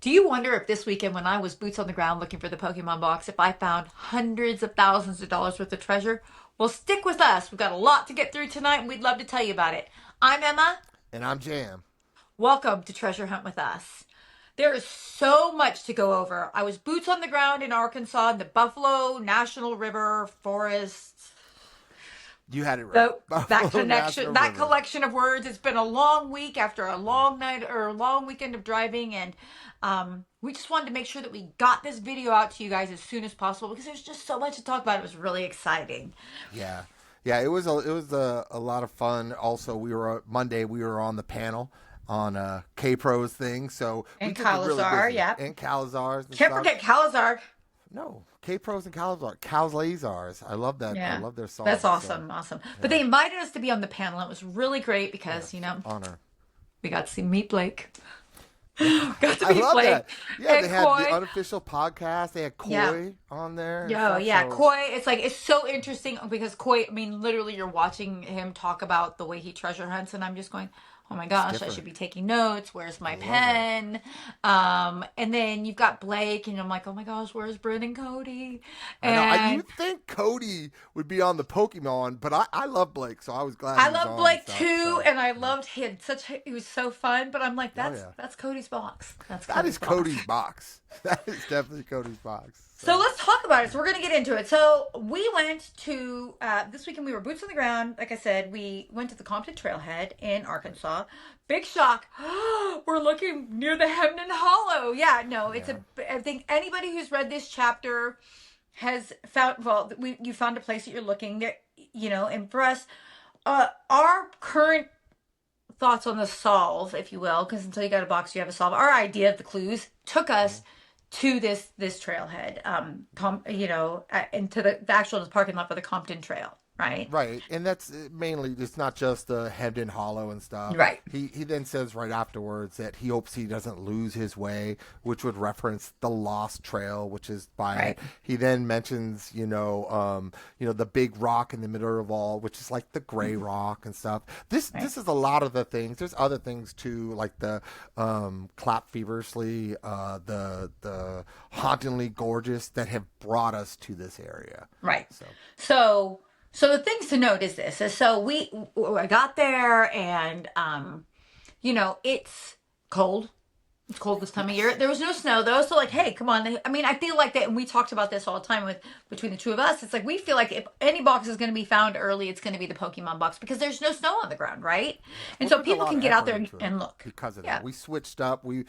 Do you wonder if this weekend, when I was boots on the ground looking for the Pokemon box, if I found hundreds of thousands of dollars worth of treasure? Well, stick with us. We've got a lot to get through tonight, and we'd love to tell you about it. I'm Emma. And I'm Jam. Welcome to Treasure Hunt with us. There is so much to go over. I was boots on the ground in Arkansas in the Buffalo National River Forest. You had it right. So that Buffalo connection, National that River. collection of words. It's been a long week after a long night or a long weekend of driving, and we just wanted to make sure that we got this video out to you guys as soon as possible because there's just so much to talk about. It was really exciting. Yeah. Yeah, it was a lot of fun. Also, we were Monday we were on the panel on K Pro's thing, so we And kept it really Cowlazar, busy. yeah. And Cowlazars and Can't stuff. forget Cowlazar. No, K Pros and Cowlazars. I love that. I Yeah. love their That's songs. So awesome, awesome. But yeah, they invited us to be on the panel. It was really great yeah, because, honor. we got to see meet Blake. Yeah. Got to I meet love Blake that. Yeah, they and had the Coy. unofficial podcast. They had Yeah. Koi on there and Yo, stuff. yeah, So Koi. It's like it's so interesting because Koi. I mean, literally, you're watching him talk about the way he treasure hunts, and I'm just going, "Oh my it's gosh, I should different. be taking notes. Where's I my love that. pen?" And then you've got Blake, and I'm like, "Oh my gosh, where's Bryn and Cody?" I know. You And would think Cody would be on the Pokemon, but I love Blake, so I was glad I he was love on and Blake stuff. too, So, and I yeah. loved him. He was so fun. But I'm like, Oh that's yeah, that's Cody's box. That's that Cody's is box. Cody's box. That is definitely Cody's box. So So let's talk about it. So we're gonna get into it. So we went to this weekend. We were boots on the ground. Like I said, we went to the Compton Trailhead in right, Arkansas. Big shock. We're looking near the Hemden Hollow. Yeah, no, it's yeah, a. I think anybody who's read this chapter has found. Well, you found a place that you're looking there. And for us, our current thoughts on the solve, if you will, because until you got a box, you have a solve. Our idea of the clues took mhm. us to this trailhead, into the actual parking lot for the Compton Trail, right? Right, and that's mainly it's not just the Hebden Hollow and stuff. Right, He then says right afterwards that he hopes he doesn't lose his way, which would reference the Lost Trail, which is by right, it. He then mentions the big rock in the middle of all, which is like the gray rock and stuff. This right. this is a lot of the things. There's other things too, like the clap feverishly, the hauntingly gorgeous that have brought us to this area. Right. So So, so the things to note is this: is so I got there, and it's cold. It's cold this time of year. yes. There was no snow though, so like, hey, come on. I mean, I feel like that, and we talked about this all the time with between the two of us. It's like we feel like if any box is going to be found early, it's going to be the Pokemon box because there's no snow on the ground, right? And We so put a people lot can of get out effort there and, into it and look. because of Yeah. that. We switched up. We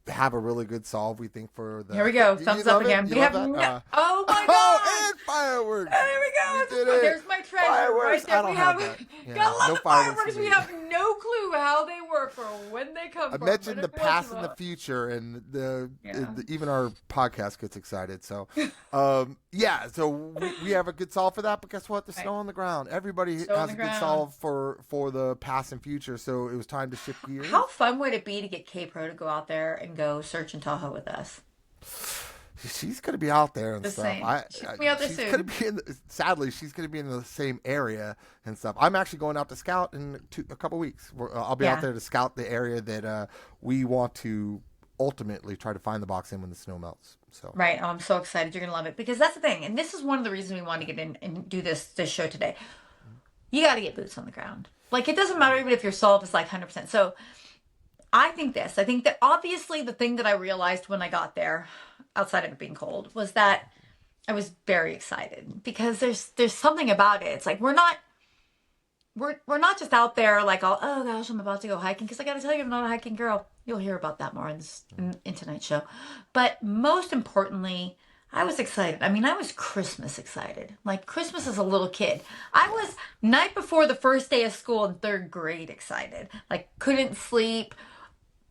have a really good solve. We think for Here the. we go. You Thumbs up love it? again. You We love have that? no. Oh my Oh, gosh! and fireworks. There we We go. did it. There's my treasure right Fireworks. there. I We don't have have that. Yeah, gotta love no the fireworks for fireworks. We me. have no clue how they work or when they come I from, but mentioned the every once in past a and the while, future, and yeah. even our podcast gets excited. So, yeah. So we have a good solve for that. But guess what? The Right. snow on the ground. Everybody So on has the a good ground. solve for the past and future. So it was time to shift How gears. fun would it be to get K Pro to go out there and go search in Tahoe with us? She's gonna be out there and Just stuff. saying. She's gonna be out there She's gonna soon. be sadly, she's gonna be in the same area and stuff. I'm actually going out to scout in a couple weeks. I'll be out Yeah. there to scout the area that we want to ultimately try to find the box in when the snow melts. So Right. Oh, I'm so excited. You're gonna love it because that's the thing, and this is one of the reasons we want to get in and do this show today. You got to get boots on the ground. Like it doesn't matter even if your solve is like 100%. So I think this. I think that obviously the thing that I realized when I got there, outside of it being cold, was that I was very excited because there's something about it. It's like we're not just out there like oh gosh, I'm about to go hiking, because I got to tell you, I'm not a hiking girl. You'll hear about that more in tonight's show. But most importantly, I was excited. I mean, I was Christmas excited. Like Christmas as a little kid. I yeah, was night before the first day of school in third grade excited. Like couldn't sleep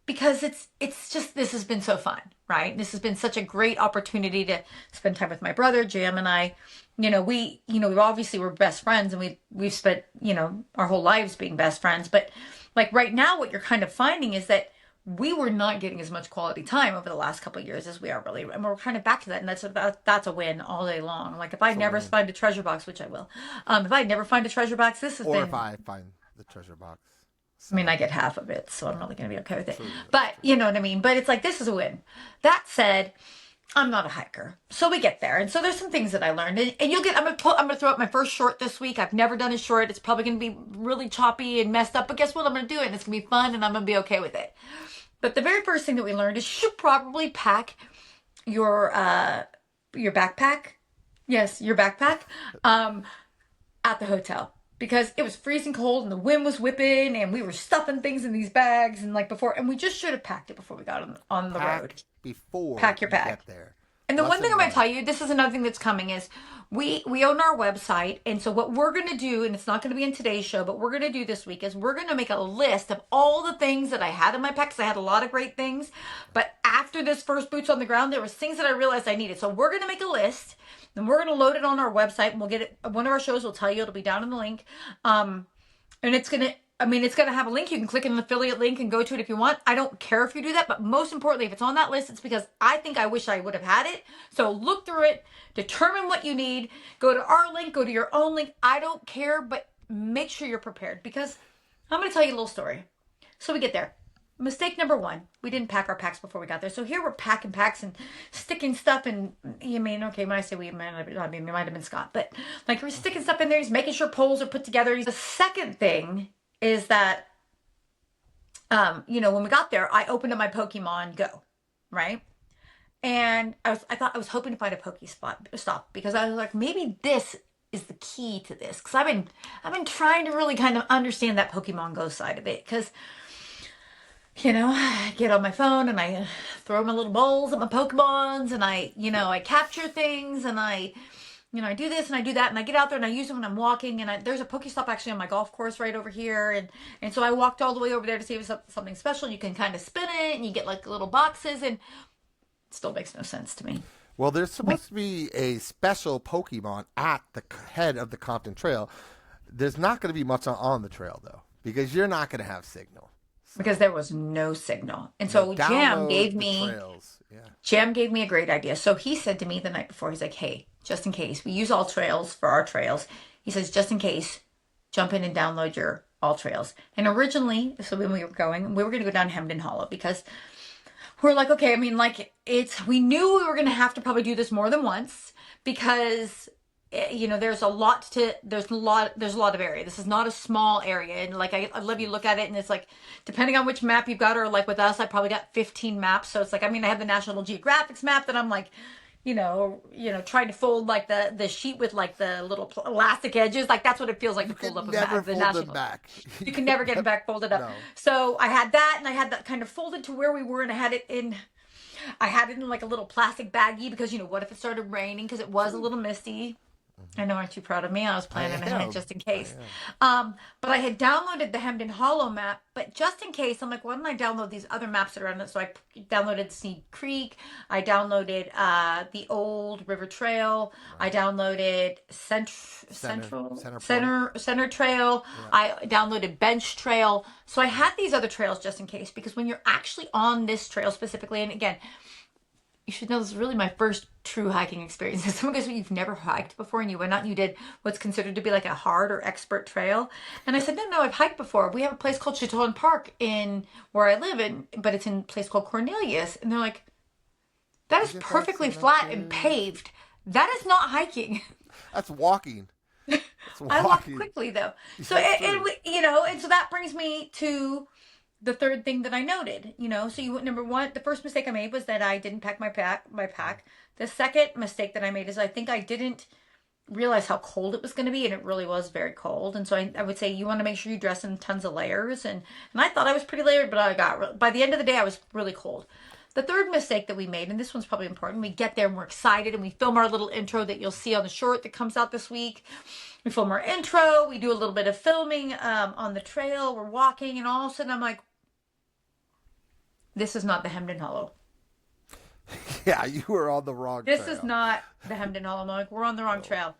because it's just, this has been so fun, right? This has been such a great opportunity to spend time with my brother Jam and I. We obviously were best friends, and we've spent our whole lives being best friends. But like right now, what you're kind of finding is that we were not getting as much quality time over the last couple of years as we are really, and we're kind of back to that, and that's a win all day long. Like if I it's a never win. find a treasure box, which I will, if I never find a treasure box, this has Or if been I find the treasure box. I mean, I get half of it, so I'm really going to be okay with it. But you know what I mean? But it's like, this is a win. That said, I'm not a hiker. So we get there. And so there's some things that I learned. And you'll get, I'm going to throw up my first short this week. I've never done a short. It's probably going to be really choppy and messed up. But guess what? I'm going to do it. And it's going to be fun and I'm going to be okay with it. But the very first thing that we learned is you should probably pack your backpack. Yes, your backpack at the hotel. Because it was freezing cold and the wind was whipping and we were stuffing things in these bags and like before. And we just should have packed it before we got on the road. Before pack your bag. Get there. And the one thing I'm going to tell you, this is another thing that's coming, is we own our website. And so what we're going to do, and it's not going to be in today's show, but we're going to do this week, is we're going to make a list of all the things that I had in my pack, because I had a lot of great things. But after this first Boots on the Ground, there was things that I realized I needed. So we're going to make a list, and we're going to load it on our website, and we'll get it. One of our shows will tell you. It'll be down in the link. And it's going to... I mean, it's going to have a link. You can click an affiliate link and go to it if you want. I don't care if you do that, but most importantly, if it's on that list, it's because I think I wish I would have had it. So look through it, determine what you need, go to our link, go to your own link. I don't care, but make sure you're prepared, because I'm going to tell you a little story. So we get there. Mistake number one, we didn't pack our packs before we got there. So here we're packing packs and sticking stuff in. You mean, okay, when I say we, it might have been Scott, but like we're sticking stuff in there. He's making sure poles are put together. The second thing is that, when we got there, I opened up my Pokemon Go, right? And I was hoping to find a Pokestop, because I was like, maybe this is the key to this, because I've been trying to really kind of understand that Pokemon Go side of it, because I get on my phone and I throw my little balls at my Pokemons, and I capture things, and I do this and I do that, and I get out there and I use them when I'm walking, and there's a Pokestop actually on my golf course right over here, and so I walked all the way over there to see if it was something special. You can kind of spin it and you get like little boxes, and it still makes no sense to me. Well, there's supposed to be a special Pokemon at the head of the Compton Trail. There's not going to be much on the trail, though, because you're not going to have signal. Because there was no signal. And so Jam gave me a great idea. So he said to me the night before, he's like, hey, just in case, we use All Trails for our trails. He says, just in case, jump in and download your All Trails. And originally, so when we were going to go down Hemden Hollow, because we're like, okay, I mean, like, we knew we were going to have to probably do this more than once, because there's a lot of area. This is not a small area. And like, I love you look at it, and it's like, depending on which map you've got, or like with us, I probably got 15 maps. So it's like, I mean, I have the National Geographic's map that I'm like, trying to fold like the sheet with like the little elastic edges. Like that's what it feels like to fold up a map. The National back. You can never get it back folded up. No. So I had that, and I had that kind of folded to where we were, and I had it in like a little plastic baggie, because what if it started raining, because it was a little misty. I know, aren't you proud of me? I was planning ahead just in case. But I had downloaded the Hemden Hollow map, but just in case, I'm like, why don't I download these other maps that are on it? So I downloaded Sneak Creek. I downloaded the old River Trail. I downloaded Center Trail. Yeah. I downloaded Bench Trail. So I had these other trails just in case, because when you're actually on this trail specifically, and again, you should know this is really my first true hiking experience. Someone goes, well, you've never hiked before, and you went out and you did what's considered to be like a hard or expert trail. And I said, no, I've hiked before. We have a place called Chateau Park in where I live, but it's in a place called Cornelius. And they're like, that is perfectly flat and paved. That is not hiking. That's walking. I walk quickly though. So and so that brings me to the third thing that I noted, so number one, the first mistake I made was that I didn't pack my pack. The second mistake that I made is I think I didn't realize how cold it was going to be, and it really was very cold. And so I would say you want to make sure you dress in tons of layers. And I thought I was pretty layered, but by the end of the day, I was really cold. The third mistake that we made, and this one's probably important, we get there and we're excited and we film our little intro that you'll see on the short that comes out this week. We film our intro, we do a little bit of filming on the trail, we're walking, and all of a sudden I'm like, this is not the Hemden Hollow. Yeah, you were on the wrong trail. This is not the Hemden Hollow. I'm like, we're on the wrong trail.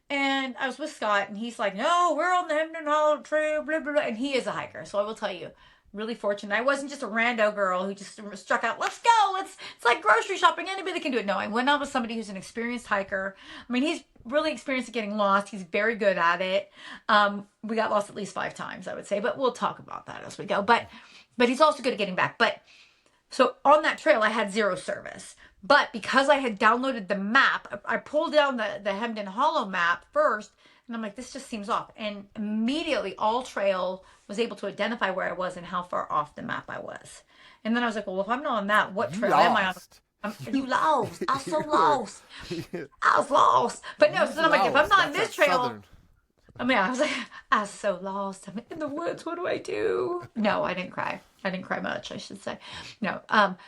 And I was with Scott, and he's like, no, we're on the Hemden Hollow trail, blah, blah, blah. And he is a hiker. So I will tell you, really fortunate. I wasn't just a rando girl who just struck out, let's go, it's like grocery shopping, anybody can do it. No, I went out with somebody who's an experienced hiker. I mean, he's really experienced at getting lost. He's very good at it. We got lost at least 5 times, I would say, but we'll talk about that as we go. But he's also good at getting back. But so on that trail, I had 0 service. But because I had downloaded the map, I pulled down the Hemden Hollow map first, and I'm like, this just seems off. And immediately, All Trail was able to identify where I was and how far off the map I was. And then I was like, well, if I'm not on that, what trail am I on? You lost. I was so lost. I was lost. But no, so then I'm like, if I'm not on this trail, I mean, I was like, I was so lost. I'm in the woods. What do I do? No, I didn't cry. I didn't cry much, I should say. No.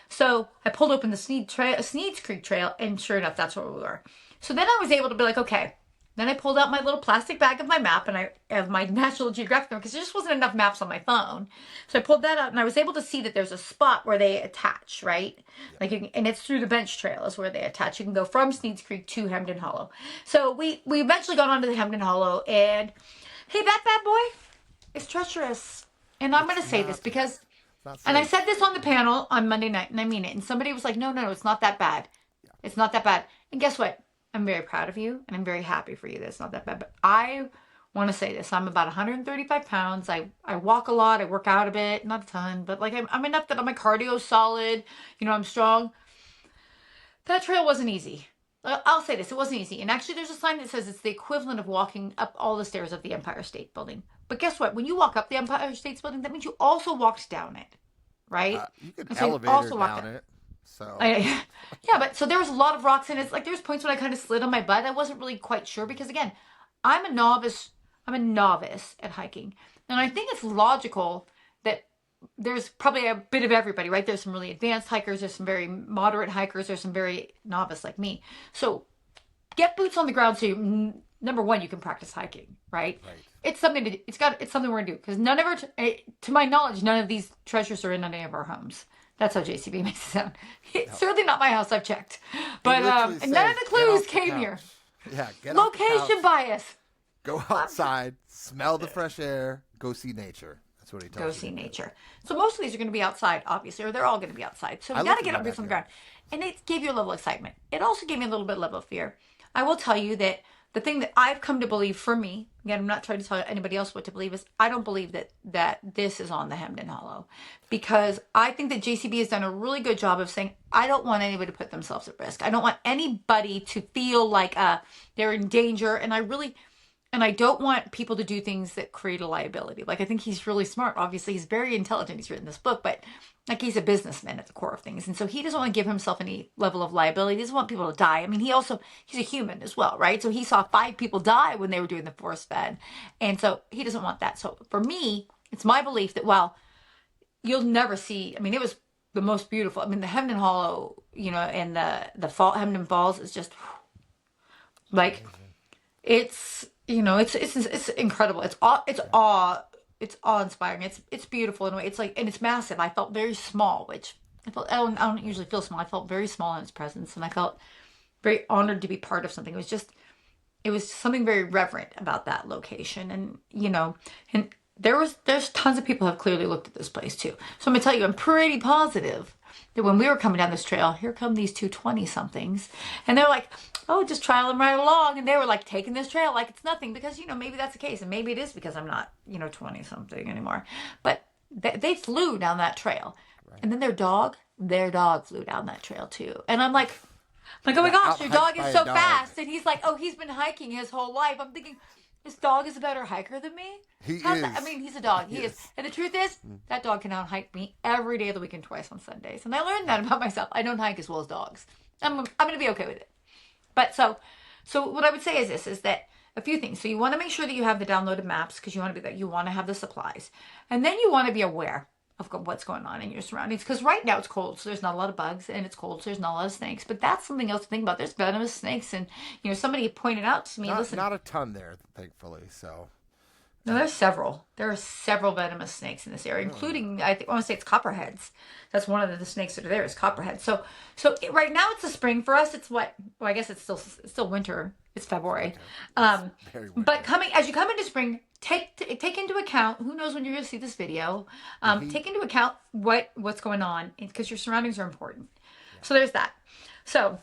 So I pulled open the Sneeds Creek Trail, and sure enough, that's where we were. So then I was able to be like, okay. Then I pulled out my little plastic bag of my map and I have my National Geographic because there just wasn't enough maps on my phone. So I pulled that out and I was able to see that there's a spot where they attach, right? Like, and it's through the bench trail is where they attach. You can go from Sneeds Creek to Hemden Hollow. So we eventually got onto the Hemden Hollow, and hey, that bad boy is treacherous. And I'm going to say this because, and I said this on the panel on Monday night, and I mean it. And somebody was like, no, it's not that bad. It's not that bad. And guess what? I'm very proud of you, and I'm very happy for you that it's not that bad. But I want to say this. I'm about 135 pounds. I walk a lot. I work out a bit. Not a ton, but like I'm enough that my cardio's solid. You know, I'm strong. That trail wasn't easy. I'll say this. It wasn't easy. And actually, there's a sign that says it's the equivalent of walking up all the stairs of the Empire State Building. But guess what? When you walk up the Empire State Building, that means you also walked down it, right? You could elevator down it. So yeah, but so there was a lot of rocks in it. It's like there's points when I kind of slid on my butt. I wasn't really quite sure because again, I'm a novice at hiking. And I think it's logical that there's probably a bit of everybody, right? There's some really advanced hikers, there's some very moderate hikers, there's some very novice like me. So get boots on the ground so you, number one, you can practice hiking, right? It's something to do. It's something we're gonna do because none of our, to my knowledge, none of these treasures are in any of our homes. That's how JCB makes it sound. It's certainly not my house, I've checked. But none of the clues came here. Yeah, get location bias. Go outside, smell the fresh air, go see nature. That's what he tells you. Go see nature. So most of these are going to be outside, obviously, or they're all going to be outside. So you got to get up boots on the ground. And it gave you a level of excitement. It also gave me a little bit of level of fear. I will tell you that the thing that I've come to believe for me, again, I'm not trying to tell anybody else what to believe, is I don't believe that this is on the Hemden Hollow. Because I think that JCB has done a really good job of saying, I don't want anybody to put themselves at risk. I don't want anybody to feel like they're in danger. And I don't want people to do things that create a liability. Like, I think he's really smart. Obviously, he's very intelligent. He's written this book, but like, he's a businessman at the core of things. And so he doesn't want to give himself any level of liability. He doesn't want people to die. I mean, he's a human as well, right? So he saw 5 people die when they were doing the forest fed. And so he doesn't want that. So for me, it's my belief that, well, you'll never see, I mean, it was the most beautiful. I mean, the Hemden Hollow, you know, and the Hemden Falls is just like, it's, you know, it's incredible. It's awe-inspiring. It's beautiful in a way. It's like, and it's massive. I felt very small, which I don't usually feel small. I felt very small in its presence, and I felt very honored to be part of something. It was something very reverent about that location, and you know, and there's tons of people who have clearly looked at this place too. So I'm gonna tell you, I'm pretty positive that when we were coming down this trail, here come these 220-somethings, and they're like, oh, just trialing right along. And they were like taking this trail like it's nothing because, you know, maybe that's the case. And maybe it is because I'm not, you know, 20-something anymore. But they flew down that trail. Right. And then their dog flew down that trail too. And I'm like, oh my gosh, your dog is so fast. And he's like, oh, he's been hiking his whole life. I'm thinking, this dog is a better hiker than me? He is. I mean, he's a dog. He is. And the truth is, that dog can out-hike me every day of the week and twice on Sundays. And I learned that about myself. I don't hike as well as dogs. I'm going to be okay with it. But so what I would say is this, is that a few things. So you want to make sure that you have the downloaded maps because you want to be there. You want to have the supplies. And then you want to be aware of what's going on in your surroundings. Because right now it's cold, so there's not a lot of bugs. And it's cold, so there's not a lot of snakes. But that's something else to think about. There's venomous snakes. And, you know, somebody pointed out to me, listen. Not a ton there, thankfully, so. No, there's several. There are several venomous snakes in this area, including, I want to say it's copperheads. That's one of the snakes that are there is copperheads. So right now it's the spring for us. It's what? Well, I guess it's still winter It's February. Winter. It's Um, very but winter. coming as you come into spring, take into account. Who knows when you're going to see this video? The heat. Take into account what's going on because your surroundings are important. Yeah. So there's that. So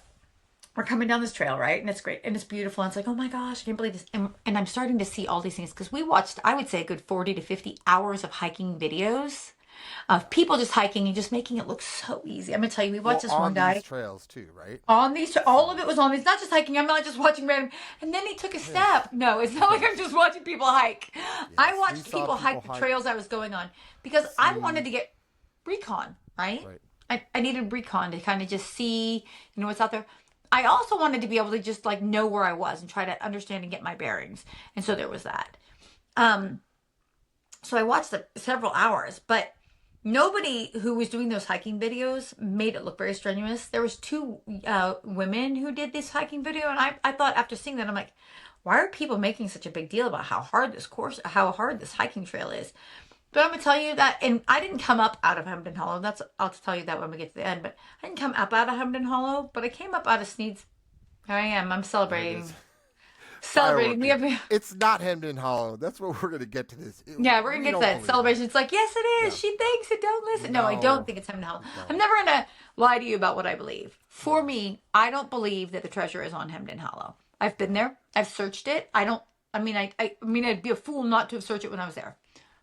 we're coming down this trail, right? And it's great and it's beautiful. And it's like, oh my gosh, I can't believe this. And I'm starting to see all these things because we watched, I would say, a good 40 to 50 hours of hiking videos of people just hiking and just making it look so easy. I'm gonna tell you, we watched Well, this one on these guy trails too, right? on these, all of So it was on these, not just hiking. I'm not just watching random. And then he took a yes, step. No, it's not like I'm just watching people hike. I yes, we watched saw people people hike the hike. trails I was going on because I wanted See, to get recon, right? right. I needed recon to kind of just see, what's out there. I also wanted to be able to just like know where I was and try to understand and get my bearings. And so there was that. Um, so I watched several hours, but nobody who was doing those hiking videos made it look very strenuous. There was two women who did this hiking video, and I thought after seeing that, I'm like, why are people making such a big deal about how hard this hiking trail is? But I'm gonna tell you that, and I didn't come up out of Hemden Hollow. I'll tell you that when we get to the end. But I didn't come up out of Hemden Hollow, but I came up out of Sneed's. Here I am. I'm There it celebrating. is. Celebrating. We Fireworking. have. It's not Hemden Hollow. That's what we're gonna get to this. Yeah, we're gonna We get to don't that believe it. celebration. It's like, yes, it is. No, She thinks it. Don't listen. No, I don't no, think it's Hemden Hollow. we I'm don't. never gonna lie to you about what I believe. For No. me, I don't believe that the treasure is on Hemden Hollow. I've been there. I've searched it. I don't. I mean, I mean, I'd be a fool not to have searched it when I was there.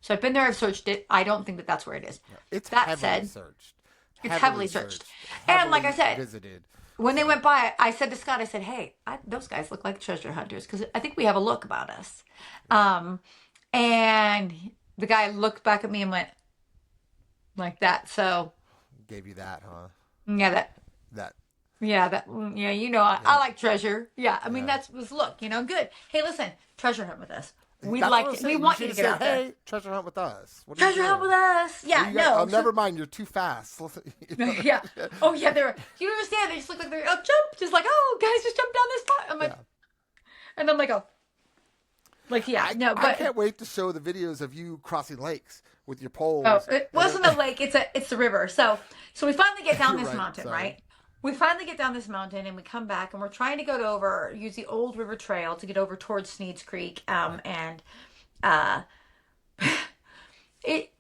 So I've been there. I've searched it. I don't think that that's where it is. No. It's That heavily said, searched. it's heavily searched. And like I Heavily said, visited. when they So went by, I said to Scott, I said, hey, those guys look like treasure hunters because I think we have a look about us. Um, and the guy looked back at me and went like that. So gave you that, huh? yeah, That. yeah, I Yeah. like treasure. Yeah, I mean Yeah. was look, good. Hey, listen, treasure hunt with us. We'd That's like what I'm to. We saying. want You you to should get have out said, there. "Hey, treasure hunt with us. What are you Treasure hunt doing? with us. Well, Yeah, you got, no. oh, never mind. You're too fast." Yeah. Oh, yeah. They were. You understand? They just look like they're jump, just like guys, just jump down this spot. I'm like, Yeah. and I'm like, yeah, no, I but can't wait to show the videos of you crossing lakes with your oh, poles. it wasn't a lake. It's the river. So we finally get down You're this right, mountain, sorry. right? We finally get down this mountain and we come back and we're trying to use the old river trail to get over towards Sneed's Creek. And uh, it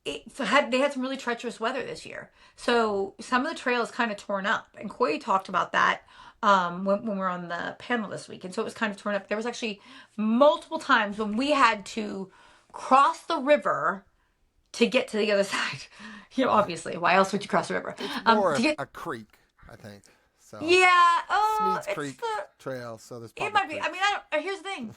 they had some really treacherous weather this year. So some of the trail is kind of torn up. And Coy talked about that when we were on the panel this week. And so it was kind of torn up. There was actually multiple times when we had to cross the river to get to the other side. Obviously, why else would you cross the river? It's more To get, a creek, I think. So yeah, Sneed's it's Creek Trail. So there's it probably might be. I creeks. mean, here's the thing.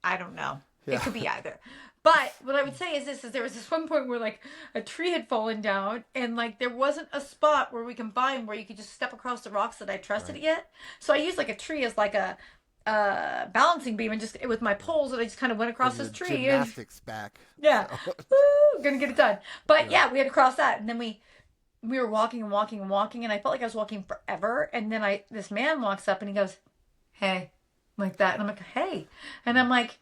I don't know. Yeah. It could be either. But what I would say is there was this one point where like a tree had fallen down and like there wasn't a spot where we can find where you could just step across the rocks that I trusted Right. yet. So I used like a tree as like a balancing beam and just with my poles and I just kind of went across Bring this your tree and gymnastics back. yeah, So, woo, gonna get it done. But Yeah. yeah, we had to cross that and then we were walking and walking and walking and I felt like I was walking forever and then this man walks up and he goes, hey, like that. And I'm like, hey. And I'm like,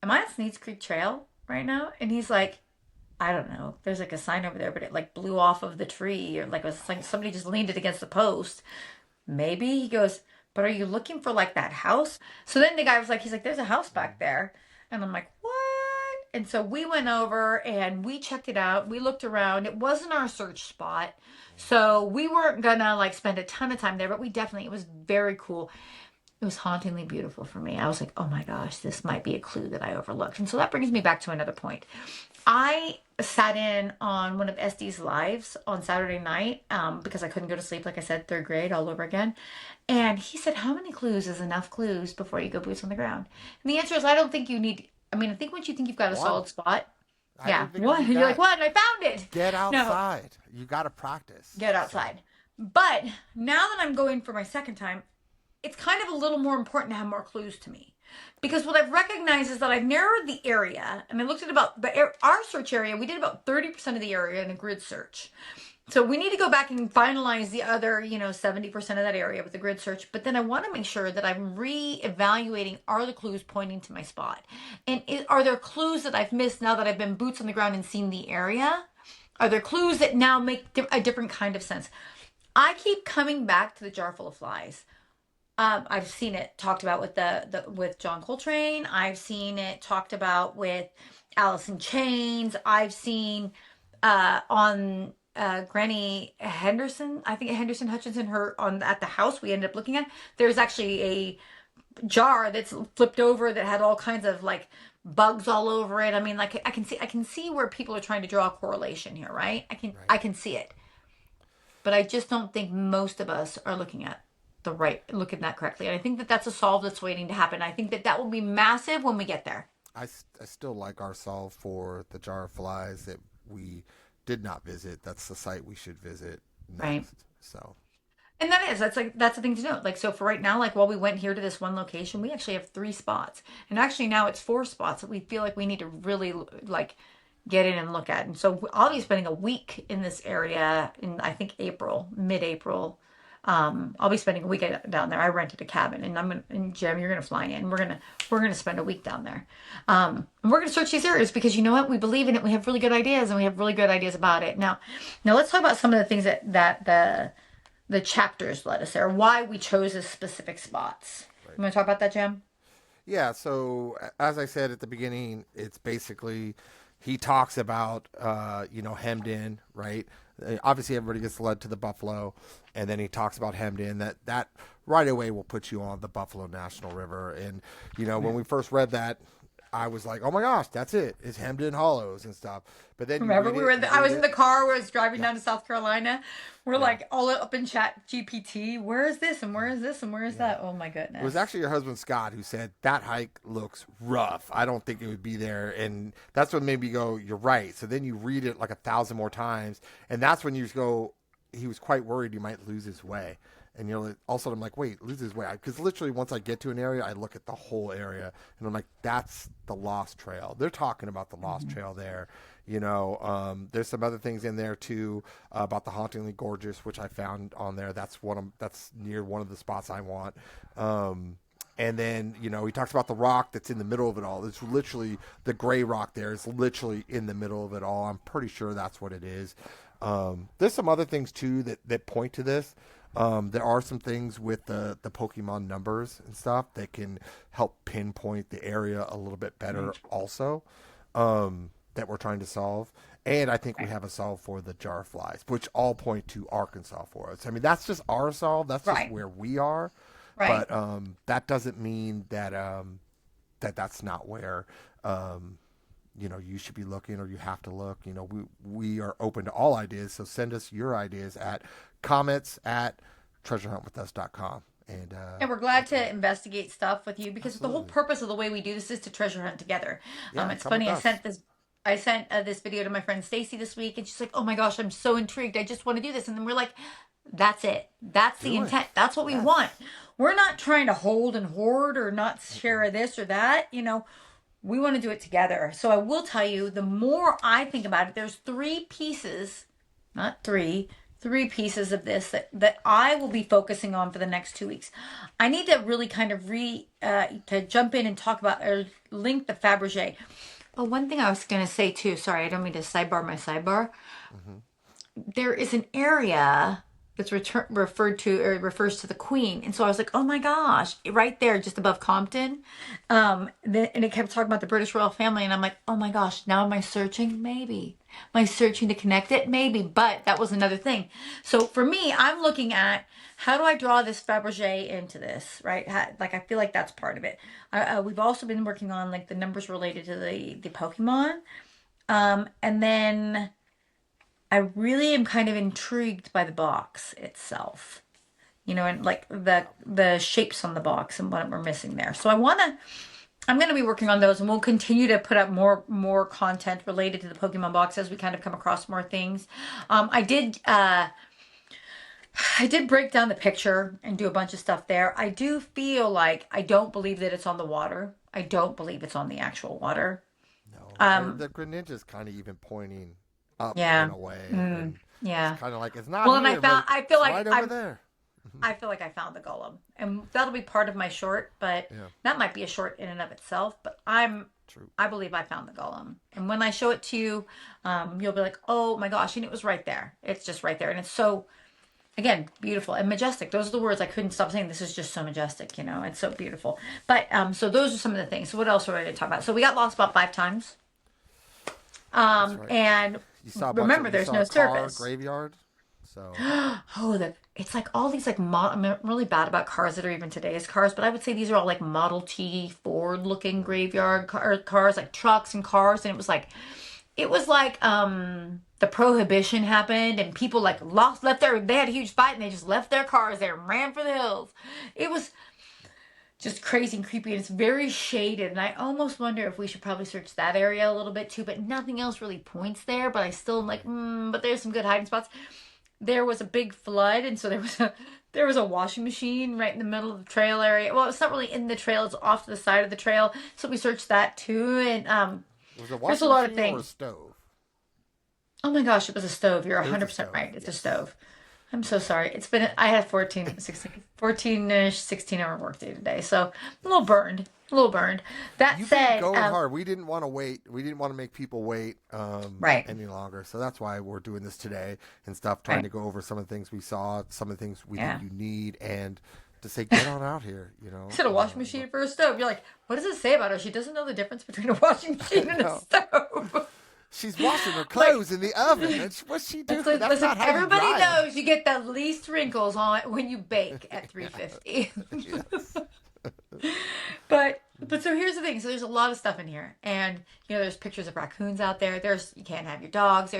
am I on Sneed's Creek Trail right now? And he's like, I don't know. There's like a sign over there, but it like blew off of the tree or like it was like somebody just leaned it against the post. Maybe. He goes, but are you looking for like that house? So then the guy was like, he's like, there's a house back there. And I'm like, what? And so we went over and we checked it out. We looked around. It wasn't our search spot. So we weren't gonna like spend a ton of time there, but it was very cool. It was hauntingly beautiful for me. I was like, oh my gosh, this might be a clue that I overlooked. And so that brings me back to another point. I sat in on one of SD's lives on Saturday night because I couldn't go to sleep, like I said, third grade all over again. And he said, how many clues is enough clues before you go boots on the ground? And the answer is, I don't think you need, I mean, I think once you think you've got a One. solid spot, I yeah, didn't think one. of You're that. like, what? And I found it. Get No, outside. You got to practice. get outside. But now that I'm going for my second time, it's kind of a little more important to have more clues to me. Because what I've recognized is that I've narrowed the area, and I looked at about our search area. We did about 30% of the area in a grid search. So we need to go back and finalize the other, 70% of that area with the grid search. But then I want to make sure that I'm re-evaluating, are the clues pointing to my spot? And are there clues that I've missed now that I've been boots on the ground and seen the area? Are there clues that now make a different kind of sense? I keep coming back to the jar full of flies. I've seen it talked about with the with John Coltrane. I've seen it talked about with Alice in Chains. I've seen on Granny Henderson. I think Henderson Hutchinson. Her on at the house we ended up looking at. There's actually a jar that's flipped over that had all kinds of like bugs all over it. I mean, like I can see where people are trying to draw a correlation here, right? I can Right. I can see it, but I just don't think most of us are looking at that correctly. And I think that that's a solve that's waiting to happen. I think that that will be massive when we get there. I still like our solve for the jar of flies that we did not visit. That's the site we should visit Right. next. So, And that's the thing to note. Like, so for right now, like while we went here to this one location, we actually have 3 spots. And actually now it's 4 spots that we feel like we need to really like get in and look at. And so I'll be spending a week in this area in I think April, mid-April. I'll be spending a week down there. I rented a cabin, and and Jim, you're gonna fly in. We're gonna spend a week down there. And we're gonna search these areas because you know what? We believe in it. We have really good ideas, and we have really good ideas about it. Now let's talk about some of the things that the chapters led us there. Why we chose a specific spots. right. You want to talk about that, Jim? Yeah, so as I said at the beginning, it's basically he talks about hemmed in, right? Obviously, everybody gets led to the buffalo, and then he talks about hemmed in. That right away will put you on the Buffalo National River. And when we first read that, I was like, oh my gosh, that's it. It's hemmed in hollows and stuff. But then you Remember, read it, you I read was in it. the car. I was driving Yeah, down to South Carolina. We're yeah, like all up in Chat GPT. Where is this and where is this and where is yeah. that? Oh my It was goodness! actually your husband Scott who said that hike looks rough. I don't think it would be there, and that's what made me go, "You're right." So then you read it like 1,000 more times, and that's when you just go. He was quite worried he might lose his way, and you're like, all of a sudden I'm like, "Wait, lose his way?" Because literally, once I get to an area, I look at the whole area, and I'm like, "That's the Lost Trail." They're talking about the Lost Trail there. There's some other things in there too about the hauntingly gorgeous, which I found on there. That's near one of the spots I want. And then he talks about the rock that's in the middle of it all. It's literally the gray rock there is literally in the middle of it all. I'm pretty sure that's what it is. There's some other things too that point to this. There are some things with the Pokemon numbers and stuff that can help pinpoint the area a little bit better also. That we're trying to solve. And I think we Right, have a solve for the jar flies, which all point to Arkansas for us. I mean, that's just our solve. That's just right, where we are. right. But that doesn't mean that's not where you should be looking or you have to look. We are open to all ideas. So send us your ideas at comments@treasurehuntwithus.com. And And we're glad to investigate stuff with you because the whole absolutely, purpose of the way we do this is to treasure hunt together. yeah, It's come with funny. us. I sent this video to my friend Stacy this week, and she's like, "Oh my gosh, I'm so intrigued. I just want to do this." And then we're like, "That's it. That's the Do it. intent. That's what we Yes. want. We're not trying to hold and hoard or not share this or that. We want to do it together." So I will tell you, the more I think about it, there's not three pieces of this that I will be focusing on for the next 2 weeks. I need to really kind of to jump in and talk about or link the Fabergé. Oh, one thing I was going to say too. Sorry, I don't mean to sidebar my sidebar. Hmm. There is an area that's referred to or refers to the Queen, and so I was like, oh my gosh, right there, just above Compton. And it kept talking about the British royal family, and I'm like, oh my gosh, now am I searching? Maybe. Am I searching to connect it? Maybe, but that was another thing. So for me, I'm looking at how do I draw this Fabergé into this, right? Like I feel like that's part of it. We've also been working on like the numbers related to the Pokemon, and then I really am kind of intrigued by the box itself, and like the shapes on the box and what we're missing there. So I'm gonna be working on those, and we'll continue to put up more content related to the Pokemon box as we kind of come across more things. I did break down the picture and do a bunch of stuff there. I do feel like I don't believe that it's on the water. I don't believe it's on the actual water. No, Um, the Greninja's kind of even pointing up in yeah, a way, mm, and it's yeah. kind of like it's not Well, and here, but I feel it's like right over there. I feel like I found the golem, and that'll be part of my short. But Yeah, that might be a short in and of itself. But true. I believe I found the golem, and when I show it to you, you'll be like, "Oh my gosh!" And it was right there. It's just right there, and it's so again, beautiful and majestic. Those are the words I couldn't stop saying. This is just so majestic, it's so beautiful. But so those are some of the things. So what else were I going to talk about? So we got lost about 5 times. That's right. And You saw a bunch remember, of you there's saw no a car service. graveyard. So It's like all these like I'm really bad about cars that are even today's cars, but I would say these are all like Model T Ford looking graveyard cars, like trucks and cars, and it was like the prohibition happened and people like left their they had a huge fight and they just left their cars there and ran for the hills. It was just crazy and creepy, and it's very shaded, and I almost wonder if we should probably search that area a little bit too, but nothing else really points there, but I still am like, but there's some good hiding spots. There was a big flood, and so there was a washing machine right in the middle of the trail area. Well, it's not really in the trail; it's off to the side of the trail. So we searched that too, and was it a there's a washing lot of machine or a things. stove? Oh my gosh, it was a stove. You're It was a 100% stove. right. It's a Yes. stove. I'm so sorry. I had 14-ish, 16-hour workday today. So a little burned. A little burned. That You've been said, going hard. We didn't want to wait. We didn't want to make people wait right, any longer. So that's why we're doing this today and stuff, trying to right. go over some of the things we saw, some of the things we think Yeah. you need, and to say, get on out here, Said a washing machine for a stove. You're like, what does it say about her? She doesn't know the difference between a washing machine and a No. stove. She's washing her Like, clothes in the oven. What's she doing? listen, That's listen, not how you everybody dry 'em. knows you get the least wrinkles on when you bake at 350. Yes. But so here's the thing. So there's a lot of stuff in here, and there's pictures of raccoons out there. There's you can't have your dogs.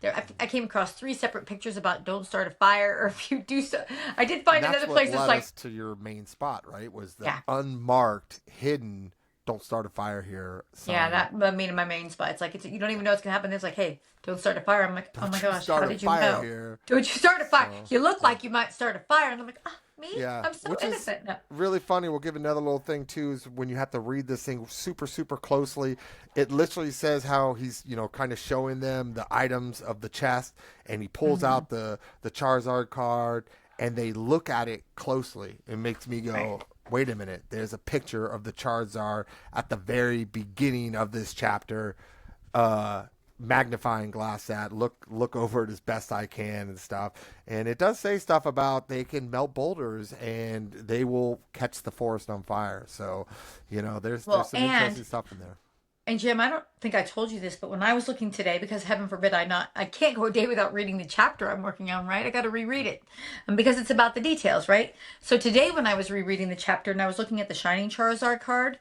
I came across 3 separate pictures about don't start a fire, or if you do so. I did And find that's another what place that's led like, us to your main spot, right? Was the yeah, unmarked, hidden, don't start a fire here yeah, sign. that I mean in my main spot. It's like you don't even know what's gonna happen. It's like, hey, don't start a fire. I'm like, oh my Don't you gosh, how start a did you fire know? here. Don't you start a fire? So, You look yeah. like you might start a fire, and I'm like, me? Yeah, I'm so which is innocent. No. really funny. We'll give another little thing too is when you have to read this thing super, super closely. It literally says how he's, kind of showing them the items of the chest, and he pulls Hmm. out the Charizard card, and they look at it closely. It makes me Right. go, wait a minute. There's a picture of the Charizard at the very beginning of this chapter. Magnifying glass that look over it as best I can and stuff, and it does say stuff about they can melt boulders and they will catch the forest on fire. So there's Well, some interesting stuff in there. and Jim, I don't think I told you this, but when I was looking today, because heaven forbid I can't go a day without reading the chapter I'm working on, right? I got to reread it, and because it's about the details, right? So today, when I was rereading the chapter and I was looking at the Shining Charizard card,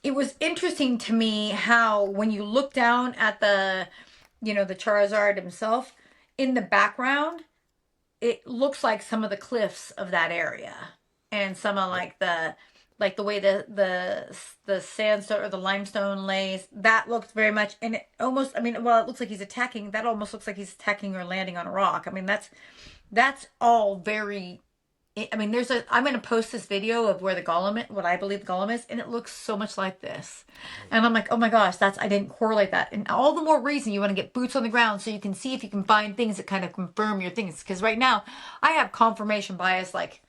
it was interesting to me how when you look down at the Charizard himself in the background, it looks like some of the cliffs of that area, and some of Yep. like the way the sandstone or the limestone lays. That looks very much, and it almost. I mean, well, it looks like he's attacking. That almost looks like he's attacking or landing on a rock. I mean, that's all very. I mean, I'm going to post this video of where the golem, what I believe the golem is, and it looks so much like this. And I'm like, oh my gosh, I didn't correlate that. And all the more reason you want to get boots on the ground so you can see if you can find things that kind of confirm your things. Because right now, I have confirmation bias, like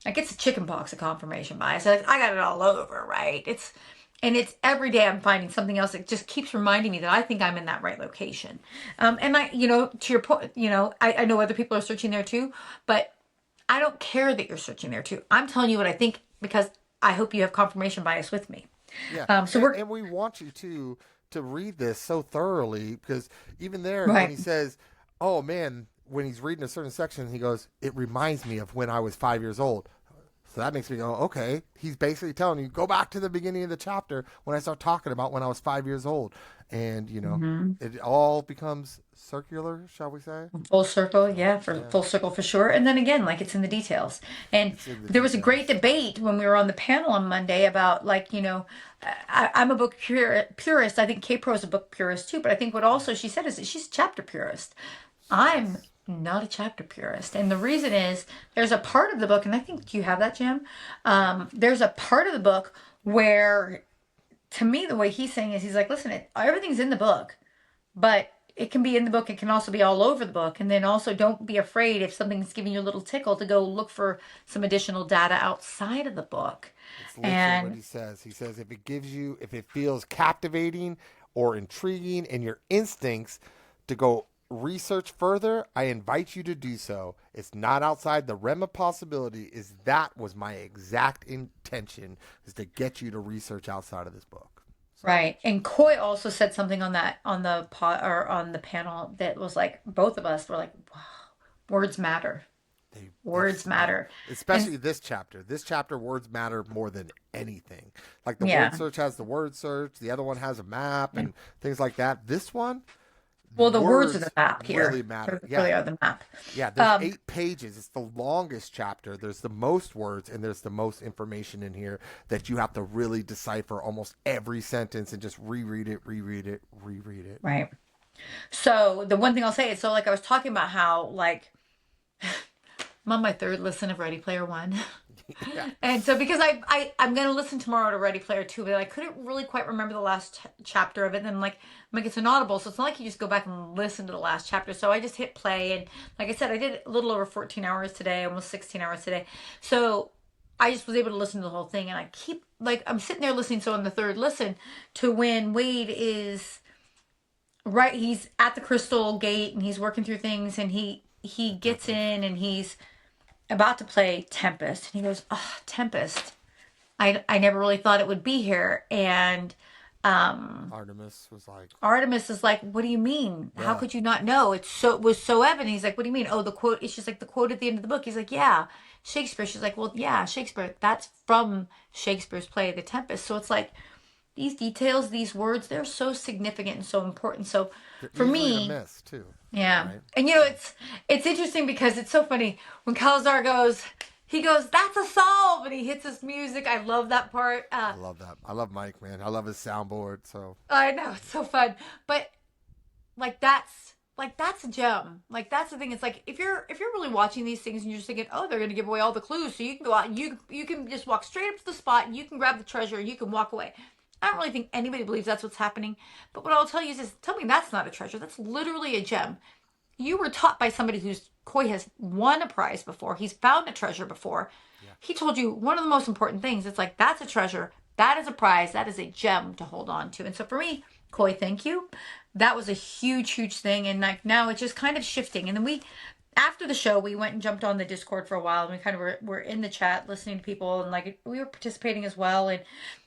it's a chicken pox of confirmation bias. I got it all over, right? And it's every day I'm finding something else that just keeps reminding me that I think I'm in that right location. And to your point, I know other people are searching there too, but I don't care that you're searching there too. I'm telling you what I think because I hope you have confirmation bias with me. Yeah, So we're and we want you to read this so thoroughly because even there when right. he says, "Oh man," when he's reading a certain section, he goes, "It reminds me of when I was 5 years old." So that makes me go, okay. He's basically telling you, go back to the beginning of the chapter when I start talking about when I was 5 years old. And, Hmm. it all becomes circular, shall we say? Full circle, So, yeah, for yeah, full circle for sure. And then again, like it's in the details. And it's in the there was a great details. debate when we were on the panel on Monday about I'm a book purist. I think K Pro is a book purist too. But I think what also she said is that she's a chapter purist. I'm Yes. not a chapter purist. And the reason is there's a part of the book, and I think you have that, Jim. There's a part of the book where, to me, the way he's saying is he's like, listen, everything's in the book, but it can be in the book. It can also be all over the book. And then also don't be afraid if something's giving you a little tickle to go look for some additional data outside of the book. It's literally what And he says. He says, if it feels captivating or intriguing and your instincts to go research further, I invite you to do so. It's not outside the realm of possibility. Is that was my exact intention, is to get you to research outside of this book. So Right. And Coy also said something on that on the pot or on the panel that was like both of us were like, wow, words matter. Words they matter. And especially this chapter. This chapter, words matter more than anything. Like the word yeah. search has the word search, the other one has a map and things like that. This one, Well, the words are the words map really here. They matter. Yeah, really are the map. yeah. There's Um, 8 pages. It's the longest chapter. There's the most words and there's the most information in here that you have to really decipher almost every sentence and just reread it, reread it, reread it. right. So the one thing I'll say is so like I was talking about how like I'm on my third listen of Ready Player One. Yeah. And so because I'm gonna listen tomorrow to Ready Player Two, but I couldn't really quite remember the last chapter of it. And then I'm like it's an audible, so it's not like you just go back and listen to the last chapter. So I just hit play, and like I said, I did a little over 14 hours today, almost 16 hours today. So I just was able to listen to the whole thing, and I keep like I'm sitting there listening. So on the third listen to when Wade is right, he's at the Crystal Gate and he's working through things, and he gets in and he's about to play Tempest, and he goes, "Oh, Tempest! I never really thought it would be here." And Artemis was like, Artemis is like, "What do you mean? How yeah, could you not know? It was so evident." He's like, "What do you mean? Oh, the quote." It's just like the quote at the end of the book. He's like, "Yeah, Shakespeare." She's like, "Well, yeah, Shakespeare. That's from Shakespeare's play, The Tempest." So it's like these details, these words, they're so significant and so important. So they're for easily to me, miss too, yeah. right? And So it's interesting because it's so funny when Cowlazar goes, he goes, "That's a solve," and he hits his music. I love that part. I love that. I love Mike, man. I love his soundboard. So I know it's so fun. But like that's a gem. Like that's the thing. It's like if you're really watching these things and you're just thinking, "Oh, they're gonna give away all the clues," so you can go out and you can just walk straight up to the spot and you can grab the treasure and you can walk away. I don't really think anybody believes that's what's happening. But what I'll tell you is tell me that's not a treasure. That's literally a gem. You were taught by somebody who's Koi has won a prize before. He's found a treasure before. yeah, He told you one of the most important things. It's like that's a treasure. That is a prize. That is a gem to hold on to. And so for me, Koi, thank you. That was a huge, huge thing. And like now it's just kind of shifting. And then after the show, we went and jumped on the Discord for a while, and we kind of were in the chat listening to people, and like we were participating as well. And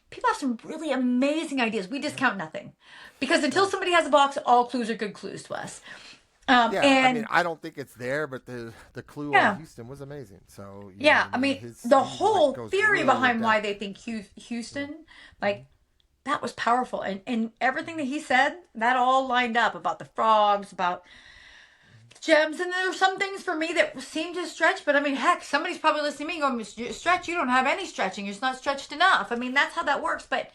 people have some really amazing ideas. We discount nothing because until somebody has a box, all clues are good clues to us. yeah. I mean, And I don't think it's there, but the clue on yeah, Houston was amazing. So you know what yeah. I I mean, mean, the he like whole goes theory really in behind why depth. they think Houston, like that was powerful, and everything that he said, that all lined up about the frogs, about gems, and there were some things for me that seemed to stretch. But I mean, heck, somebody's probably listening to me going, "Stretch, you don't have any stretching. You're just not stretched enough." I mean, that's how that works, but.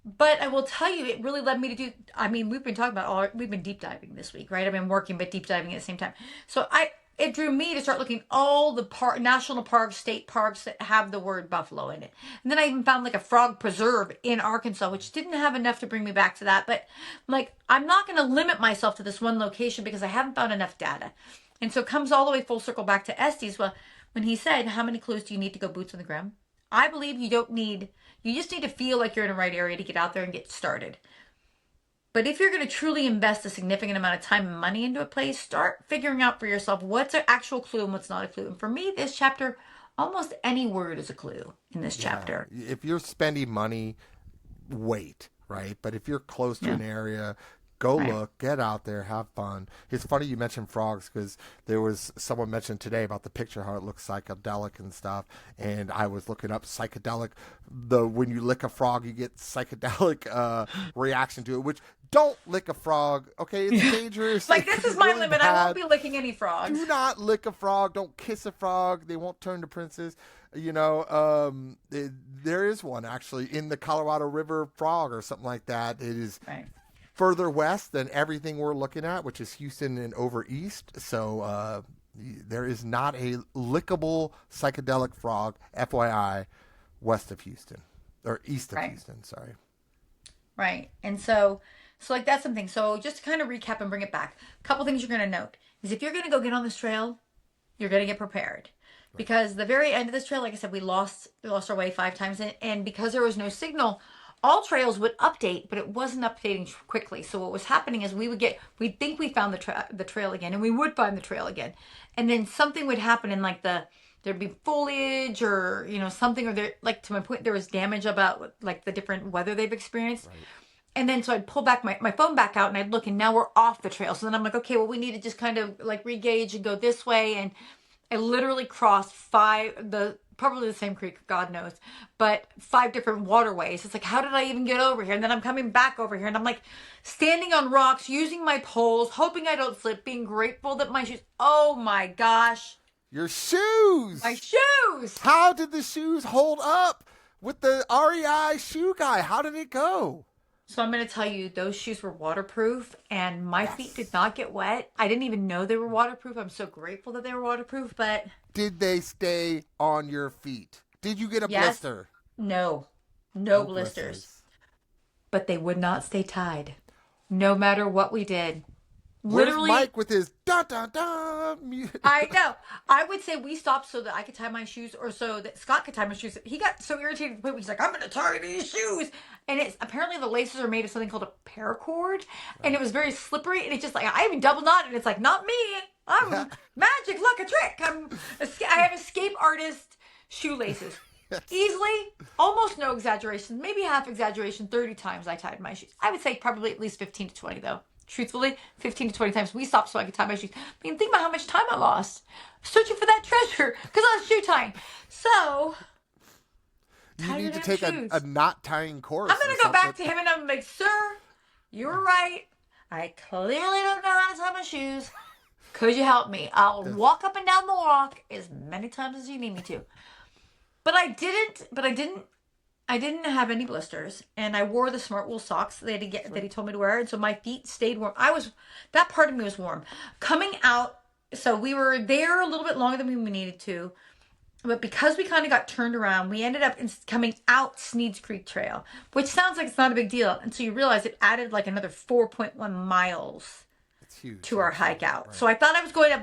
But I will tell you, it really led me to do. I mean, we've been talking about we've been deep diving this week, right? I've been working, but deep diving at the same time. So it drew me to start looking all the national parks, state parks that have the word buffalo in it. And then I even found like a frog preserve in Arkansas, which didn't have enough to bring me back to that. But like, I'm not going to limit myself to this one location because I haven't found enough data. And so it comes all the way full circle back to Estes. Well, when he said, "How many clues do you need to go boots on the ground?" I believe you don't need, you just need to feel like you're in the right area to get out there and get started. But if you're going to truly invest a significant amount of time and money into a place, start figuring out for yourself what's an actual clue and what's not a clue. And for me, this chapter, almost any word is a clue in this Yeah, chapter. if you're spending money, wait, right? But if you're close to Yeah, an area, go right. look, get out there, have fun. It's funny you mentioned frogs because there was someone mentioned today about the picture how it looks psychedelic and stuff, and I was looking up psychedelic. The when you lick a frog, you get psychedelic reaction to it. Which don't lick a frog, okay? It's dangerous. Like, this It's is my really limit. I won't bad. be licking any frogs. Do not lick a frog. Don't kiss a frog. They won't turn to princes. You know, there is one actually in the Colorado River frog or something like that. It is Right. further west than everything we're looking at, which is Houston and over east. So there is not a lickable psychedelic frog, FYI, west of Houston or east of Right. Houston. Sorry. Right. And so like that's something. So just to kind of recap and bring it back, a couple things you're going to note is if you're going to go get on this trail, you're going to get prepared. Because the very end of this trail, like I said, we lost our way 5 times, and because there was no signal, All Trails would update, but it wasn't updating quickly. So what was happening is we'd think we found the trail again, and we would find the trail again, and then something would happen in like there'd be foliage or something, or there, like, to my point, there was damage about like the different weather they've experienced. Right. And then so I'd pull back my phone back out and I'd look, and now we're off the trail. So then I'm like, okay, well, we need to just kind of like re-gauge and go this way. And I literally crossed probably the same creek, God knows, but 5 different waterways. It's like, how did I even get over here? And then I'm coming back over here, and I'm like standing on rocks, using my poles, hoping I don't slip, being grateful that my shoes, oh my gosh. Your shoes! My shoes! How did the shoes hold up with the REI shoe guy? How did it go? So I'm going to tell you, those shoes were waterproof, and my feet did not get wet. I didn't even know they were waterproof. I'm so grateful that they were waterproof, but... Did they stay on your feet? Did you get a blister? No. No blisters. But they would not stay tied, no matter what we did. Literally, where's Mike with his da-da-da? I know. I would say we stopped so that I could tie my shoes, or so that Scott could tie my shoes. He got so irritated at the point where he's like, I'm going to tie these shoes. And it's apparently the laces are made of something called a paracord. And it was very slippery. And it's just like, I even double knotted. It's like, not me. I'm magic. Look, a trick. I have escape artist shoelaces. Easily, almost no exaggeration, maybe half exaggeration, 30 times I tied my shoes. I would say probably at least 15 to 20 though. Truthfully, 15 to 20 times we stopped so I could tie my shoes. I mean, think about how much time I lost searching for that treasure because I was shoe tying. So, you need to take a knot tying course. I'm going to go back to him and I'm like, sir, you're right. I clearly don't know how to tie my shoes. Could you help me? I'll walk up and down the walk as many times as you need me to. But I didn't have any blisters, and I wore the Smart Wool socks that he told me to wear, and so my feet stayed warm. That part of me was warm. Coming out, so we were there a little bit longer than we needed to, but because we kind of got turned around, we ended up coming out Sneed's Creek Trail, which sounds like it's not a big deal until you realize it added like another 4.1 miles to our hike out. Right. So I thought I was going up,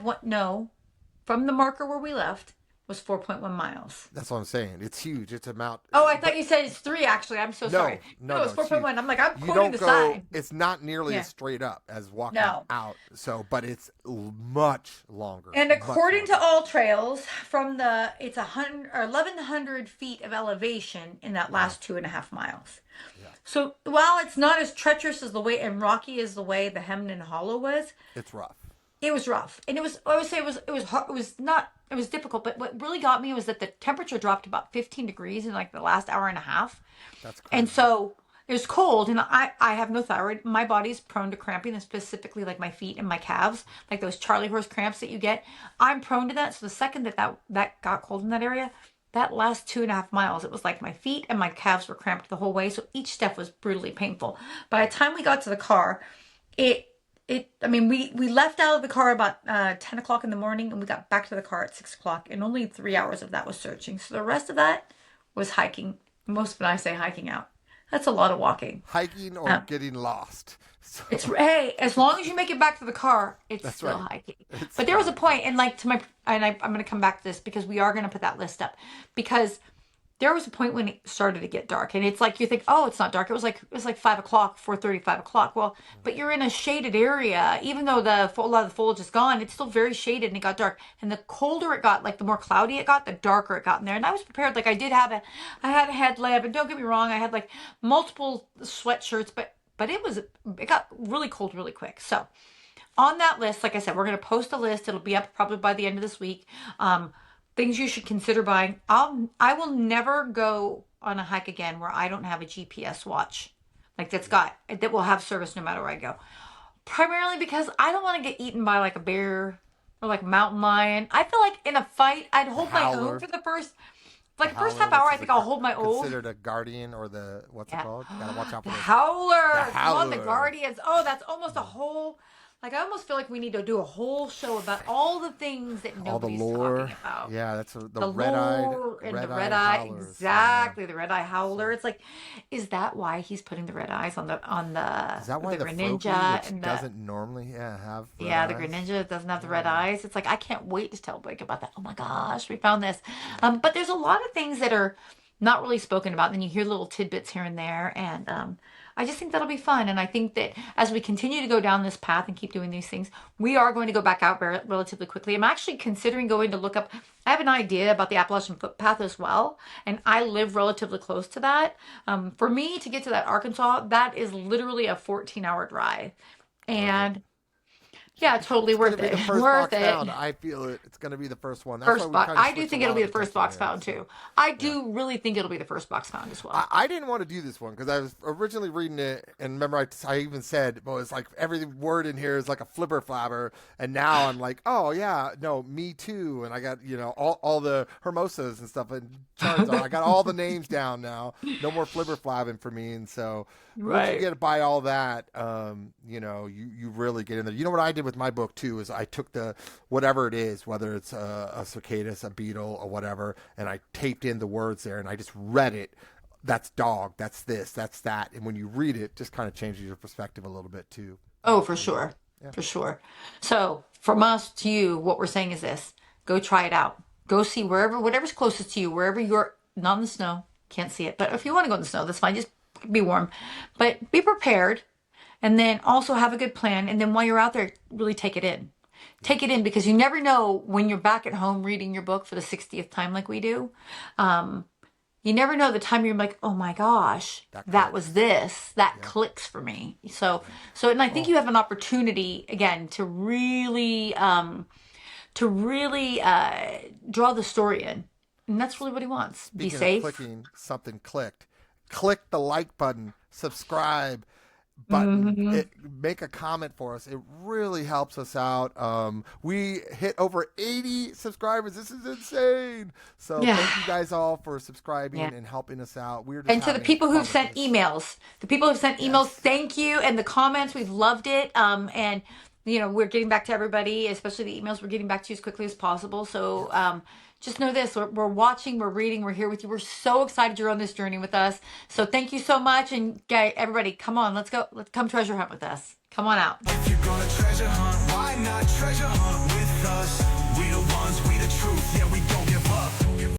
from the marker where we left, was 4.1 miles. That's what I'm saying. It's huge. It's amount. Oh, I thought you said it's 3, actually. I'm so sorry. No, it's 4.1. I'm like, I'm quoting the sign. It's not nearly as straight up as walking out. So, but it's much longer. And according to All Trails, it's 1,100 feet of elevation in that last 2.5 miles. Yeah. So while it's not as treacherous as the way and rocky as the way the Hemden Hollow was, it's rough. It was rough, and I would say it was difficult. But what really got me was that the temperature dropped about 15 degrees in like the last hour and a half. That's crazy. And so it was cold, and I have no thyroid. My body's prone to cramping, and specifically like my feet and my calves, like those Charlie horse cramps that you get. I'm prone to that. So the second that got cold in that area, that last 2.5 miles, it was like my feet and my calves were cramped the whole way. So each step was brutally painful. By the time we got to the car, we left out of the car about 10 o'clock in the morning, and we got back to the car at 6 o'clock, and only 3 hours of that was searching. So the rest of that was hiking. Most when I say hiking out, that's a lot of walking. Hiking or getting lost. So. As long as you make it back to the car, it's still hiking. But there was a point, and I'm going to come back to this because we are going to put that list up, because there was a point when it started to get dark, and it's like you think, oh, it's not dark. It was like 5 o'clock, 4:30, 5 o'clock. Well, but you're in a shaded area. Even though a lot of the foliage is gone, it's still very shaded, and it got dark. And the colder it got, like the more cloudy it got, the darker it got in there. And I was prepared. Like I had a headlamp, and don't get me wrong, I had like multiple sweatshirts, but it got really cold really quick. So on that list, like I said, we're going to post a list. It'll be up probably by the end of this week. Things you should consider buying. I will never go on a hike again where I don't have a GPS watch, like that will have service no matter where I go. Primarily because I don't want to get eaten by like a bear or like a mountain lion. I feel like in a fight, I'd hold my own for the first half hour. I think I'll hold my own. Considered a guardian or what's it called? You gotta watch out for the howler. Come on, the guardians. Oh, that's almost a whole. Like, I almost feel like we need to do a whole show about all the things that nobody's talking about. Yeah, that's the red-eyed howler. Exactly, the red-eye howler. It's like, is that why he's putting the red eyes on the Is that why the Greninja which doesn't normally have red eyes? The Greninja doesn't have the red eyes. It's like, I can't wait to tell Blake about that. Oh my gosh, we found this. But there's a lot of things that are not really spoken about. Then you hear little tidbits here and there, and I just think that'll be fun. And I think that as we continue to go down this path and keep doing these things, we are going to go back out relatively quickly. I'm actually considering going to look up. I have an idea about the Appalachian footpath as well, and I live relatively close to that. For me to get to that Arkansas, that is literally a 14-hour drive, Worth it. and yeah, totally It's going worth to be the it. first Worth box it. found. I feel it. It's going to be the first one. That's why First we box. kind of I do switched a think it'll lot be of the first attention box there. found So, too. I yeah. do really think it'll be the first box found as well. I didn't want to do this one because I was originally reading it, and remember I even said, well, it's like every word in here is like a flipper flabber, and now I'm like, oh yeah, no, me too, and I got all the Hermosas and stuff, and Charizard, I got all the names down now, no more flipper flabbing for me, and so once you Right. get to buy all that, you really get in there. You know what I did with my book too is I took the whatever it is, whether it's a cicadus, a beetle, or whatever, and I taped in the words there, and I just read it. That's dog. That's this. That's that. And when you read it, just kind of changes your perspective a little bit too. Oh, for sure. Yeah. For sure. So from us to you, what we're saying is this: go try it out. Go see whatever's closest to you, wherever you're not in the snow, can't see it. But if you want to go in the snow, that's fine. Just be warm. But be prepared. And then also have a good plan. And then while you're out there, really take it in. Take it in because you never know when you're back at home reading your book for the 60th time, like we do. Um, you never know the time you're like, oh my gosh, That that was clicks. this, that Yeah. clicks for me. And I think Well, you have an opportunity again to really draw the story in. And that's really what he wants. Be speaking of safe. clicking, something clicked. Click the like button, subscribe button, Hmm. make a comment for us. It really helps us out. We hit over 80 subscribers. This is insane. So Yeah. thank you guys all for subscribing Yeah. and helping us out. We're just And to the having people fun who've with sent this. emails, the people who've sent emails, Yes. thank you. And the comments, we've loved it. And we're getting back to everybody, especially the emails. We're getting back to you as quickly as possible. So, just know this: we're watching, we're reading, we're here with you. We're so excited you're on this journey with us. So, thank you so much. And guys, everybody, come on, let's go. Let's come treasure hunt with us. Come on out. If you're gonna treasure hunt, why not treasure hunt with us? We the ones, we the truth, yeah, we got